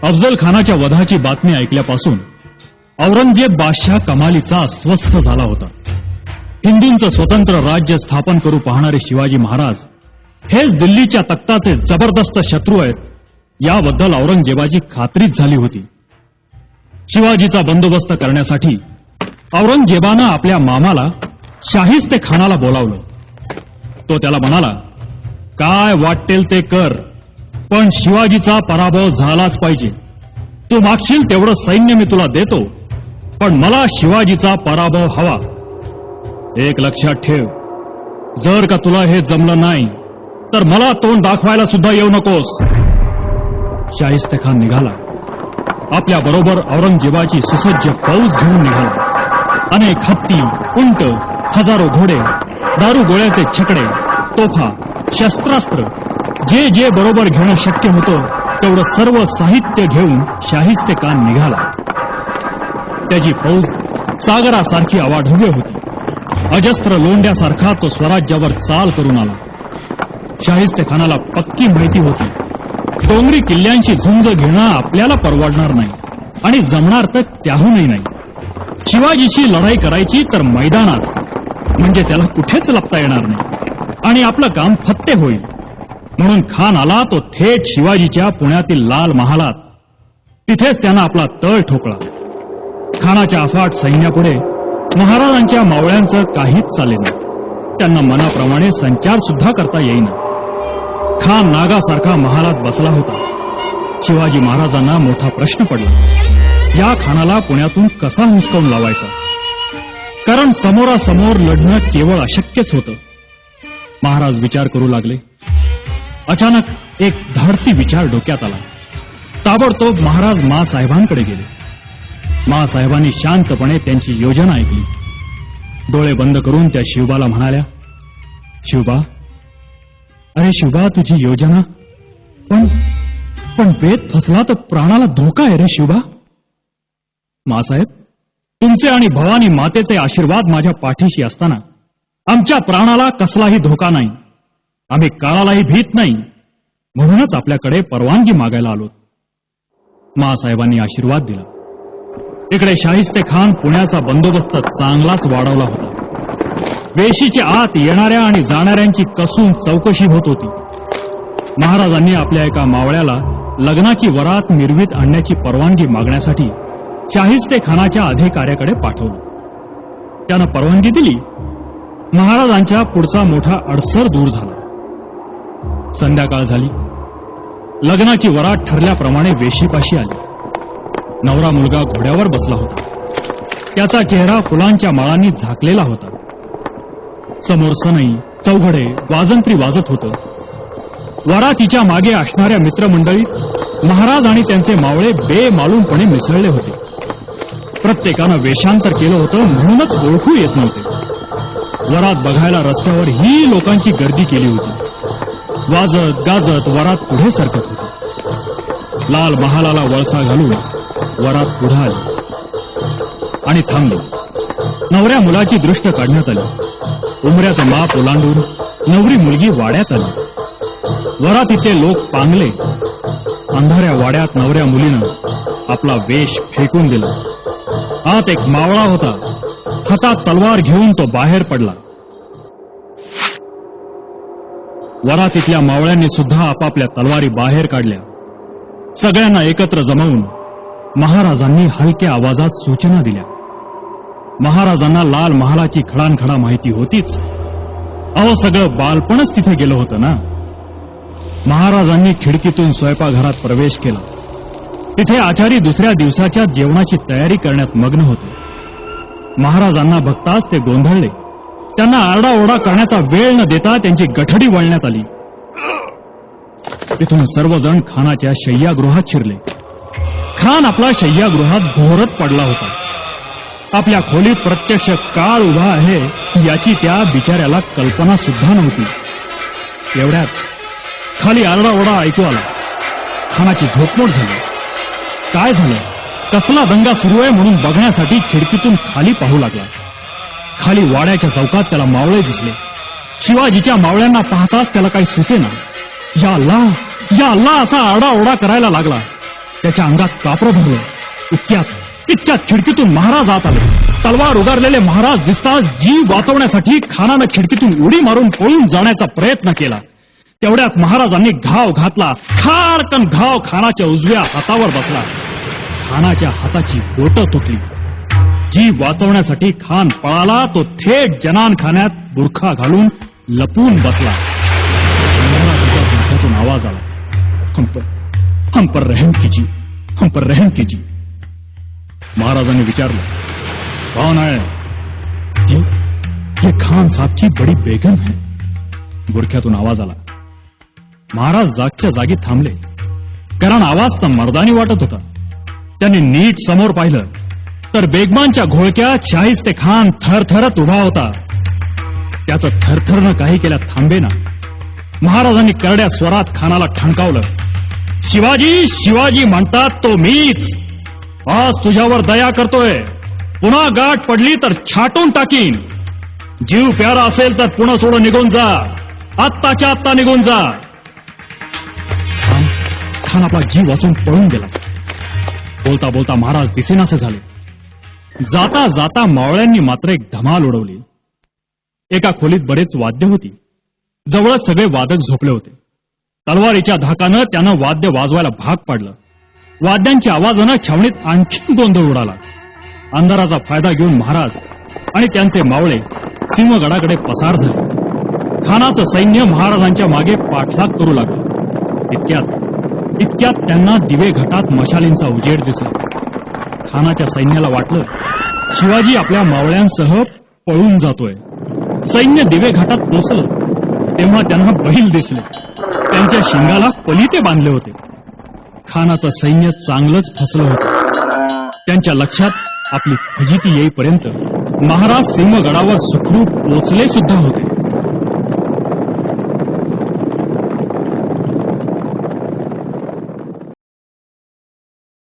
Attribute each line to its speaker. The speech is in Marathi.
Speaker 1: अफजल खानाच्या वधाची बातमी ऐकल्यापासून औरंगजेब बादशाह कमालीचा अस्वस्थ झाला होता. हिंदूंचं स्वतंत्र राज्य स्थापन करू पाहणारे शिवाजी महाराज हेच दिल्लीच्या तख्ताचे जबरदस्त शत्रू आहेत याबद्दल औरंगजेबाची खात्रीच झाली होती. शिवाजीचा बंदोबस्त करण्यासाठी औरंगजेबानं आपल्या मामाला शाहिस्ते खानाला बोलावलं. तो त्याला म्हणाला, काय वाटेल ते कर, पण शिवाजीचा पराभव झालाच पाहिजे. तू मागशील तेवढं सैन्य मी तुला देतो, पण मला शिवाजीचा पराभव हवा. एक लक्षात ठेव, जर का तुला हे जमलं नाही तर मला तोंड दाखवायला सुद्धा येऊ नकोस. शाहिस्ते खान निघाला. आपल्या बरोबर औरंगजेबाची सुसज्ज फौज घेऊन निघाला. अनेक हत्ती, उंट, हजारो घोडे, दारू गोळ्याचे छकडे, तोफा, शस्त्रास्त्र, जे जे बरोबर घेणं शक्य होतं तेवढं सर्व साहित्य घेऊन शाहिस्ते खान निघाला. त्याची फौज सागरासारखी अवाढव्य होती. अजस्त्र लोंढ्यासारखा तो स्वराज्यावर चाल करून आला. शाहिस्ते खानाला पक्की माहिती होती, डोंगरी किल्ल्यांशी झुंज घेणं आपल्याला परवडणार नाही आणि जमणार तर त्याहूनही नाही. शिवाजीशी लढाई करायची तर मैदानात, म्हणजे त्याला कुठेच लपता येणार नाही आणि आपलं काम फत्ते होईल. म्हणून खान आला तो थेट शिवाजीच्या पुण्यातील लाल महालात. तिथेच त्यानं आपला तळ ठोकला. खानाच्या अफाट सैन्यापुढे महाराजांच्या मावळ्यांचं काहीच चाले नाही. त्यांना मनाप्रमाणे संचार सुद्धा करता येईना. खान नागासारखा महालात बसला होता. शिवाजी महाराजांना मोठा प्रश्न पडला, या खानाला पुण्यातून कसा हुसकावून लावायचा, कारण समोरासमोर लढणं केवळ अशक्यच होतं. महाराज विचार करू लागले. अचानक एक धाडसी विचार डोक्यात आला. ताबडतोब महाराज माँसाहेबांकडे गेले. माँसाहेबांनी शांतपणे त्यांची योजना ऐकली. डोळे बंद करून त्या शिवबाला म्हणाल्या, शिवबा, अरे शिवबा, तुझी योजना, पण बेत फसला तर प्राणाला धोका आहे रे शिवबा. माँसाहेब, तुमचे आणि भवानी मातेचे आशीर्वाद माझ्या पाठीशी असताना आमच्या प्राणाला कसलाही धोका नाही. आम्ही काळालाही भीत नाही, म्हणूनच आपल्याकडे परवानगी मागायला आलो. माँसाहेबांनी आशीर्वाद दिला. इकडे शाहिस्ते खान पुण्याचा बंदोबस्त चांगलाच वाढवला होता. वेशीच्या आत येणाऱ्या आणि जाणाऱ्यांची कसून चौकशी होत होती. महाराजांनी आपल्या एका मावळ्याला लग्नाची वरात मिरवीत आणण्याची परवानगी मागण्यासाठी शाहिस्ते खानाच्या अधिकाऱ्याकडे पाठवलं. त्यानं परवानगी दिली. महाराजांच्या पुढचा मोठा अडसर दूर झाला. संध्याकाळ झाली. लग्नाची वरात ठरल्याप्रमाणे वेशीपाशी आली. नवरा मुलगा घोड्यावर बसला होता. त्याचा चेहरा फुलांच्या माळांनी झाकलेला होता. समोर सनई, चौघडे, वाजंत्री वाजत होतं. वरातीच्या मागे असणाऱ्या मित्रमंडळीत महाराज आणि त्यांचे मावळे बेमालूमपणे मिसळले होते. प्रत्येकानं वेषांतर केलं होतं, म्हणूनच ओळखू येत नव्हते. वरात बघायला रस्त्यावर ही लोकांची गर्दी केली होती. वाजत गाजत वरात पुढे सरकत होती. लाल महालाला वळसा घालून वरात पुढे आली आणि थांबली. नवऱ्या मुलाची दृष्ट काढण्यात आली. उमऱ्याचं माप ओलांडून नवरी मुलगी वाड्यात आली. वरातीतले लोक पांगले. अंधाऱ्या वाड्यात नवऱ्या मुलीनं आपला वेश फेकून दिला. आत एक मावळा होता. हातात तलवार घेऊन तो बाहेर पडला. वरातीतल्या मावळ्यांनी सुद्धा आपापल्या तलवारी बाहेर काढल्या. सगळ्यांना एकत्र जमवून महाराजांनी हलक्या आवाजात सूचना दिल्या. महाराजांना लाल महालाची खडानखडा माहिती होतीच. अहो, सगळं बालपणच तिथे गेलं होतं ना. महाराजांनी खिडकीतून स्वयंपाकघरात प्रवेश केला. तिथे आचारी दुसऱ्या दिवसाच्या जेवणाची तयारी करण्यात मग्न होते. महाराजांना बघताच ते गोंधळले. त्यांना आरडाओरडा करण्याचा वेळ न देता त्यांची गठडी वळण्यात आली. तिथून सर्वजण खानाच्या शय्यागृहात शिरले. खान आपला शय्यागृहात घोरत पडला होता. आपल्या खोलीत प्रत्यक्ष काळ उभा आहे याची त्या बिचाऱ्याला कल्पना सुद्धा नव्हती. एवढ्यात खाली आरडाओरडा ऐकू आला. खानाची झोपमोड झाली. काय झालं, कसला दंगा सुरू आहे म्हणून बघण्यासाठी खिडकीतून खाली पाहू लागला. खाली वाड्याच्या चौकात त्याला मावळे दिसले. शिवाजीच्या मावळ्यांना पाहताच त्याला काही सुचेना. या अल्लाह असा आरडाओरडा करायला लागला. त्याच्या अंगात कापरं भरलं. इतक्यात खिडकीतून महाराज आत आले. तलवार उगारलेले महाराज दिसताच जीव वाचवण्यासाठी खानानं खिडकीतून उडी मारून पळून जाण्याचा प्रयत्न केला. तेवढ्यात महाराजांनी घाव घातला. खाडकन घाव खानाच्या उजव्या हातावर बसला. खानाच्या हाताची बोटं तुटली. जीव वाचवण्यासाठी खान पळाला. तो थेट जनानखान्यात बुरखा घालून लपून बसला. बुरख्यातून आवाज आला, हम पर रहम कीजिए, हम पर रहम कीजिए. महाराजांनी विचारलं, कौन है? ये खान साहब की बड़ी बेगम है. बुरख्यातून आवाज आला. महाराज जागच्या जागी थांबले, कारण आवाज तर मर्दानी वाटत होता. त्यांनी नीट समोर पाहिलं तर बेगमांच्या घोळक्यात शाहिस्ते खान थरथरत उभा होता. त्याचं थरथरनं काही केल्या थांबेना. महाराजांनी करड्या स्वरात खानाला ठणकावलं, शिवाजी, शिवाजी म्हणतात तो मीच. आज तुझ्यावर दया करतोय. पुन्हा गाठ पडली तर छाटून टाकीन. जीव प्यारा असेल तर पुन्हा सोडून निघून जा. आत्ताच्या आत्ता निघून जा. खान आपला जीव वाचून पळून गेला. बोलता बोलता महाराज दिसेनासे झाले. जाता जाता मावळ्यांनी मात्र एक धमाल उडवली. एका खोलीत बरेच वाद्य होती. जवळच सगळे वादक झोपले होते. तलवारीच्या धाकानं त्यानं वाद्य वाजवायला भाग पाडलं. वाद्यांच्या आवाजानं छावणीत आणखी गोंधळ उडाला. अंधाराचा फायदा घेऊन महाराज आणि त्यांचे मावळे सिंहगडाकडे पसार झाले. खानाचं सैन्य महाराजांच्या मागे पाठलाग करू लागलं. इतक्यात त्यांना दिवे घाटात मशालींचा उजेड दिसला. खानाच्या सैन्याला वाटलं शिवाजी आपल्या मावळ्यांसह पळून जातोय. सैन्य दिवे घाटात पोहोचलं तेव्हा त्यांना बैल दिसले. त्यांच्या शिंगाला पलिते बांधले होते. खानाचं सैन्य चांगलंच फसलं होतं. त्यांच्या लक्षात आपली फजिती येईपर्यंत महाराज सिंहगडावर सुखरूप पोचले सुद्धा होते.